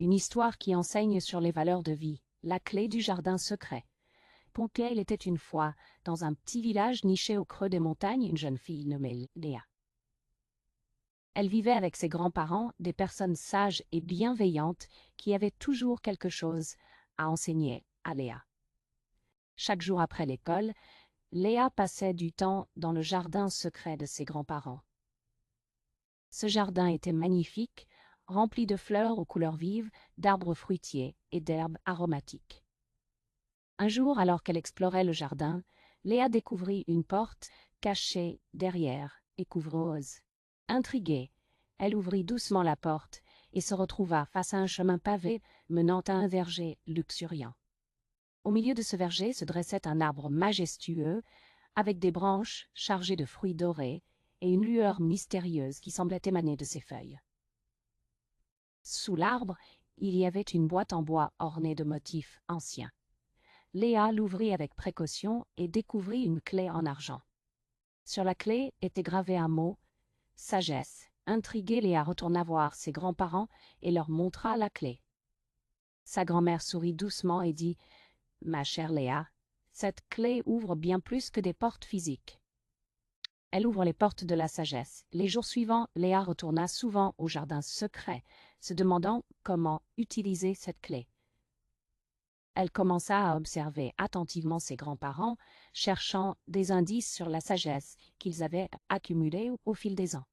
Une histoire qui enseigne sur les valeurs de vie, la clé du jardin secret. Il était une fois, dans un petit village niché au creux des montagnes, une jeune fille nommée Léa. Elle vivait avec ses grands-parents, des personnes sages et bienveillantes qui avaient toujours quelque chose à enseigner à Léa. Chaque jour après l'école, Léa passait du temps dans le jardin secret de ses grands-parents. Ce jardin était magnifique, rempli de fleurs aux couleurs vives, d'arbres fruitiers et d'herbes aromatiques. Un jour, alors qu'elle explorait le jardin, Léa découvrit une porte cachée derrière et couvreuse. Intriguée, elle ouvrit doucement la porte et se retrouva face à un chemin pavé menant à un verger luxuriant. Au milieu de ce verger se dressait un arbre majestueux, avec des branches chargées de fruits dorés et une lueur mystérieuse qui semblait émaner de ses feuilles. Sous l'arbre, il y avait une boîte en bois ornée de motifs anciens. Léa l'ouvrit avec précaution et découvrit une clé en argent. Sur la clé était gravé un mot « Sagesse ». Intriguée, Léa retourna voir ses grands-parents et leur montra la clé. Sa grand-mère sourit doucement et dit « Ma chère Léa, cette clé ouvre bien plus que des portes physiques. Elle ouvre les portes de la sagesse. » Les jours suivants, Léa retourna souvent au jardin secret, se demandant comment utiliser cette clé. Elle commença à observer attentivement ses grands-parents, cherchant des indices sur la sagesse qu'ils avaient accumulée au fil des ans.